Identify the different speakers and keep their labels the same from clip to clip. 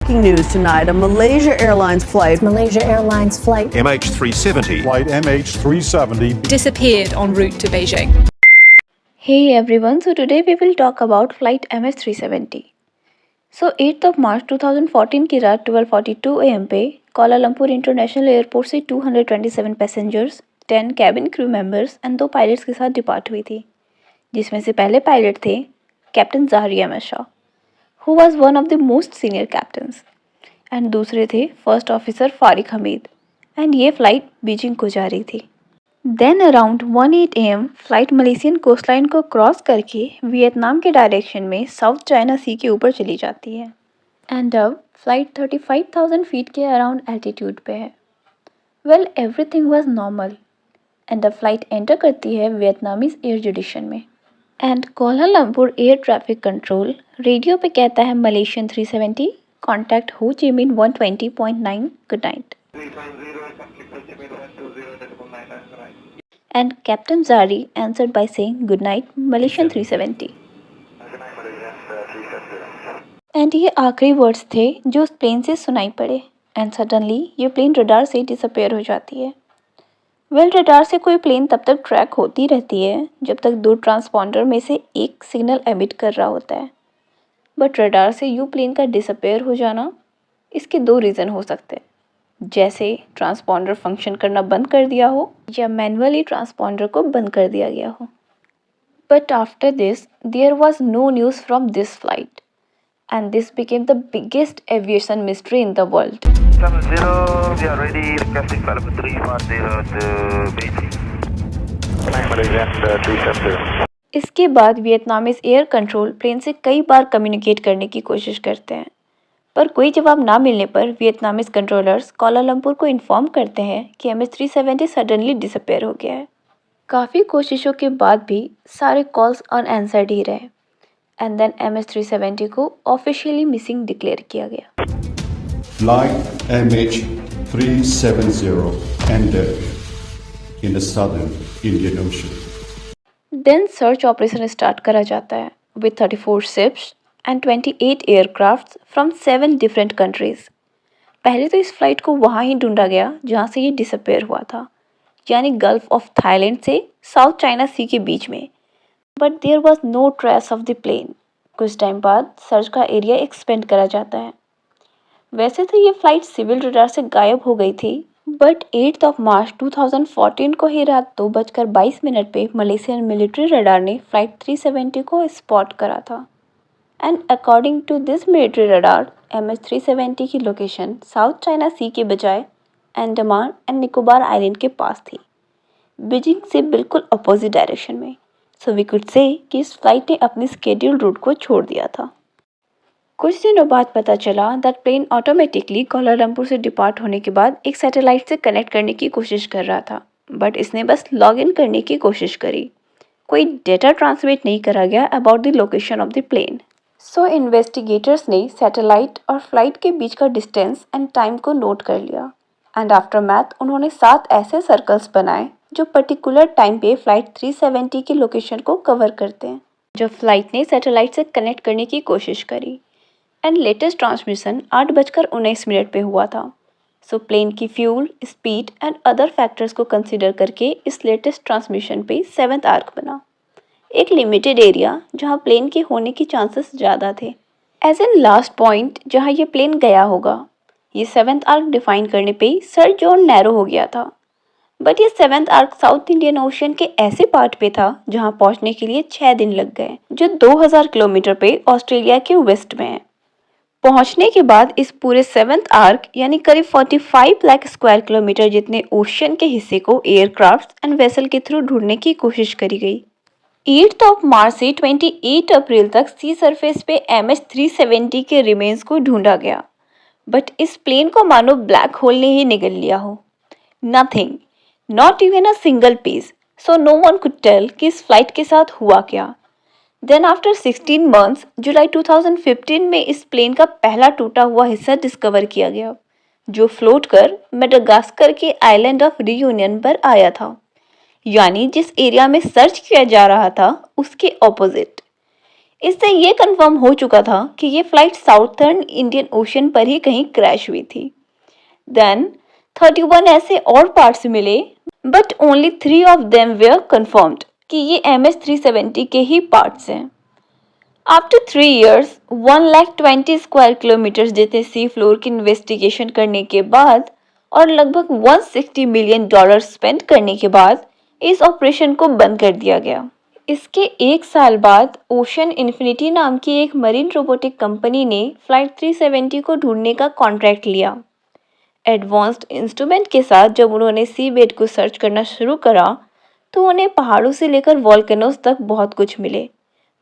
Speaker 1: Breaking news tonight, a Malaysia Airlines flight
Speaker 2: MH370
Speaker 3: Flight MH370
Speaker 4: disappeared en route to Beijing.
Speaker 5: Hey everyone, so today we will talk about flight MH370. So 8th of March 2014 की रात 12:42 AM पे Kuala Lumpur international airport से 227 passengers, 10 cabin crew members and 2 pilots के साथ depart हुई थी, जिसमें से पहले पायलट थे captain Zahari Ahmad Shah, who was one of the most senior captains, and दूसरे थे first officer Fariq Hamid, and ये फ्लाइट बीजिंग को जा रही थी। Then around 1:08 AM flight Malaysian coastline को क्रॉस करके वियतनाम के डायरेक्शन में साउथ चाइना सी के ऊपर चली जाती है, एंड अब फ्लाइट 35,000 फीट के अराउंड एल्टीट्यूड पे है। Well everything was normal and the flight enter करती है वियतनामीज एयर जुडिशन में, and Kuala Lumpur air traffic control radio पे कहता है मलेशियन 370 कॉन्टैक्ट हो ची मिन 120.9 good night, and Captain Zari answered by saying good night Malaysian 370. And ये आखिरी वर्ड्स थे जो उस प्लेन से सुनाई पड़े, एंड सडनली ये प्लेन रडार से डिसअपेयर हो जाती है। वेल रडार से कोई प्लेन तब तक ट्रैक होती रहती है जब तक 2 ट्रांसपॉन्डर में से एक सिग्नल एमिट कर रहा होता है, बट रडार से यू प्लेन का डिसअपेयर हो जाना, इसके 2 रीज़न हो सकते हैं, जैसे ट्रांसपॉन्डर फंक्शन करना बंद कर दिया हो या मैनुअली ट्रांसपॉन्डर को बंद कर दिया गया हो। But after this there was no news from this flight and this became the biggest aviation mystery in the world.
Speaker 6: We are ready, requesting flight number 310 to Beijing. Malaysian 370.
Speaker 5: इसके बाद Vietnamese air control plane से कई बार communicate करने की कोशिश करते हैं, पर कोई जवाब ना मिलने पर वियतनामीज कंट्रोलर्स कोलालमपुर को इन्फॉर्म करते हैं कि MH370 सडनली डिसअपेयर हो गया है। काफ़ी कोशिशों के बाद भी सारे कॉल्स अनआंसर्ड ही रहे, एंड देन MH370 को ऑफिशियली मिसिंग डिक्लेयर किया गया।
Speaker 3: Flight MH370 ended in the southern Indian Ocean.
Speaker 5: Then search operation start करा जाता है with 34 ships and 28 aircraft from 7 different countries. पहले तो इस फ्लाइट को वहाँ ही ढूंढा गया जहाँ से ये डिसअपेयर हुआ था, यानी गल्फ ऑफ थाईलैंड से साउथ चाइना सी के बीच में, but there was no trace of the plane. कुछ टाइम बाद सर्च का एरिया एक्सपेंड करा जाता है। वैसे तो ये फ्लाइट सिविल रडार से गायब हो गई थी, बट 8 ऑफ मार्च 2014 को ही रात 2:22 पे मलेशियन मिलिट्री रडार ने फ्लाइट 370 को स्पॉट करा था, and according to this military radar MH370 की लोकेशन साउथ चाइना सी के बजाय अंडमान एंड निकोबार आइलैंड के पास थी, बीजिंग से बिल्कुल अपोजिट डायरेक्शन में। सो वी कुड से कि इस फ्लाइट ने अपनी स्केड्यूल रूट को छोड़ दिया था। कुछ दिनों बाद पता चला दैट प्लेन ऑटोमेटिकली कोलालमपुर से डिपार्ट होने के बाद एक सैटेलाइट से कनेक्ट करने की कोशिश कर रहा था, बट इसने बस लॉग इन करने की कोशिश करी, कोई डेटा ट्रांसमिट नहीं करा गया about the location of the plane. So investigators ने सैटेलाइट और फ्लाइट के बीच का डिस्टेंस एंड टाइम को नोट कर लिया, एंड आफ्टर मैथ उन्होंने 7 ऐसे सर्कल्स बनाए जो पर्टिकुलर टाइम पे फ्लाइट 370 की लोकेशन को कवर करते हैं, जो फ्लाइट ने सैटेलाइट से कनेक्ट करने की कोशिश करी, एंड लेटेस्ट ट्रांसमिशन 8:19 पे हुआ था। सो प्लेन की fuel, speed and other factors को कंसिडर करके इस लेटेस्ट ट्रांसमिशन पे 7th आर्क बना, एक लिमिटेड एरिया जहां प्लेन के होने की चांसेस ज़्यादा थे, एज एन लास्ट पॉइंट जहां ये प्लेन गया होगा। ये 7th आर्क डिफाइन करने पे सर्च जोन नैरो हो गया था, बट ये 7th arc south Indian ocean के ऐसे पार्ट पे था जहां पहुंचने के लिए 6 दिन लग गए, जो 2000 किलोमीटर पे ऑस्ट्रेलिया के वेस्ट में है। पहुंचने के बाद इस पूरे 7th आर्क यानी करीब 45 लाख स्क्वायर किलोमीटर जितने ओशन के हिस्से को एयरक्राफ्ट एंड वेसल के थ्रू ढूंढने की कोशिश करी गई। 8 ऑफ मार्च से 28 अप्रैल तक सी सरफेस पे MH370 के रिमेन्स को ढूंढा गया, बट इस प्लेन को मानो ब्लैक होल ने ही निगल लिया हो। Nothing, not even a single piece, so no one could tell कि इस फ्लाइट के साथ हुआ क्या। देन आफ्टर 16 मंथ्स जुलाई 2015 में इस प्लेन का पहला टूटा हुआ हिस्सा डिस्कवर किया गया, जो फ्लोट कर मेडागास्कर के आइलैंड ऑफ रियूनियन पर आया था, यानी जिस एरिया में सर्च किया जा रहा था उसके ऑपोजिट। इससे ये कंफर्म हो चुका था कि ये फ्लाइट साउथर्न इंडियन ओशन पर ही कहीं क्रैश हुई थी। देन 31 ऐसे और पार्ट्स मिले, but only 3 of them were confirmed कि ये MH370 के ही पार्ट्स हैं। आफ्टर 3 years 120 स्क्वायर किलोमीटर जितने सी फ्लोर की इन्वेस्टिगेशन करने के बाद और लगभग $160 मिलियन स्पेंड करने के बाद इस ऑपरेशन को बंद कर दिया गया। इसके 1 साल बाद ओशन इन्फिनिटी नाम की एक मरीन रोबोटिक कंपनी ने फ्लाइट 370 को ढूंढने का कॉन्ट्रैक्ट लिया। एडवांस्ड इंस्ट्रूमेंट के साथ जब उन्होंने सी बेड को सर्च करना शुरू करा तो उन्हें पहाड़ों से लेकर वॉल्केनोज तक बहुत कुछ मिले,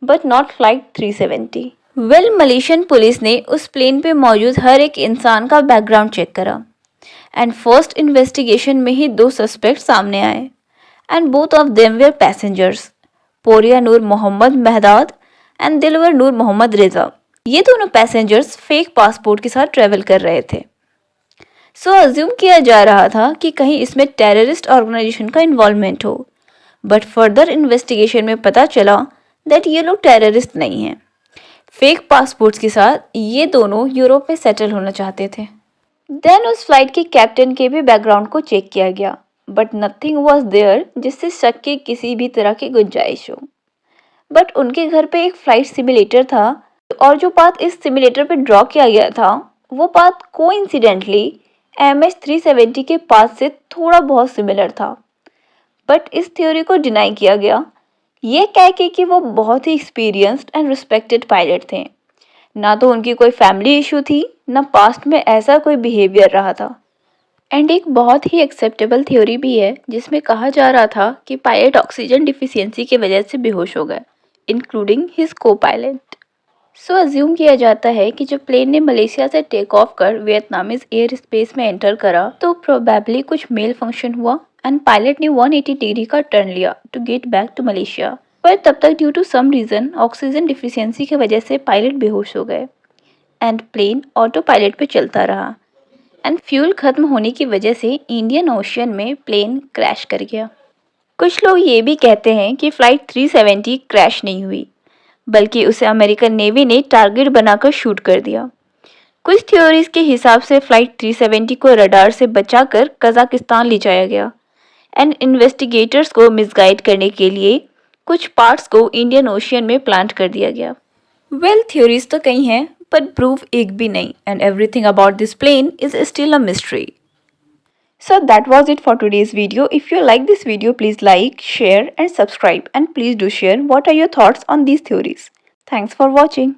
Speaker 5: but not flight 370। Malaysian police ने उस प्लेन पे मौजूद हर एक इंसान का बैकग्राउंड चेक करा एंड फर्स्ट इन्वेस्टिगेशन में ही 2 सस्पेक्ट सामने आए and both of them were passengers, Pouria Nour Mohammad Mehrdad and Delavar Nour Mohammad रिजा। ये दोनों पैसेंजर्स फेक पासपोर्ट के साथ ट्रेवल कर रहे थे। सो अज्यूम किया जा रहा था कि कहीं इसमें टेररिस्ट ऑर्गेनाइजेशन का इन्वॉल्वमेंट हो, बट फर्दर इन्वेस्टिगेशन में पता चला दैट ये लोग टेररिस्ट नहीं हैं। फेक पासपोर्ट्स के साथ ये दोनों यूरोप में सेटल होना चाहते थे। देन उस फ्लाइट के कैप्टन के भी बैकग्राउंड को चेक किया गया, बट नथिंग वॉज देयर जिससे शक की किसी भी तरह की गुंजाइश हो। बट उनके घर पे एक फ्लाइट सिमुलेटर था और जो पाथ इस सिमुलेटर पे ड्रॉ किया गया था वो पाथ कोइंसिडेंटली MH370 के पाथ से थोड़ा बहुत सिमिलर था। बट इस थ्योरी को डिनाई किया गया, ये कह के कि वो बहुत ही एक्सपीरियंस्ड एंड रिस्पेक्टेड पायलट थे। ना तो उनकी कोई फैमिली इशू थी, ना पास्ट में ऐसा कोई बिहेवियर रहा था। एंड एक बहुत ही एक्सेप्टेबल थ्योरी भी है जिसमें कहा जा रहा था कि पायलट ऑक्सीजन डिफिशियंसी की वजह से बेहोश हो गए, इंक्लूडिंग हिज को पायलट। सो अज्यूम किया जाता है कि जब प्लेन ने मलेशिया से टेक ऑफ कर वियतनामीज एयर स्पेस में एंटर करा तो प्रोबेबली कुछ मेल फंक्शन हुआ एंड पायलट ने 180 डिग्री का टर्न लिया to get back to Malaysia. पर तब तक due to some reason oxygen deficiency की वजह से पायलट बेहोश हो गए एंड प्लेन ऑटो पायलट पे चलता रहा एंड फ्यूल खत्म होने की वजह से इंडियन ओशन में प्लेन क्रैश कर गया। कुछ लोग ये भी कहते हैं कि फ़्लाइट 370 क्रैश नहीं हुई, बल्कि उसे अमेरिकन नेवी ने टारगेट बनाकर शूट कर दिया। कुछ थ्योरीज के हिसाब से फ़्लाइट 370 को रडार से बचाकर कजाकिस्तान ले जाया गया एंड इन्वेस्टिगेटर्स को मिसगाइड करने के लिए कुछ पार्ट्स को इंडियन ओशियन में प्लांट कर दिया गया। थ्योरीज तो कई हैं, but proof एक भी नहीं, and everything about this plane is still a mystery. So that was it for today's video. If you like this video, please like, share and subscribe, and please do share what are your thoughts on these theories. Thanks for watching.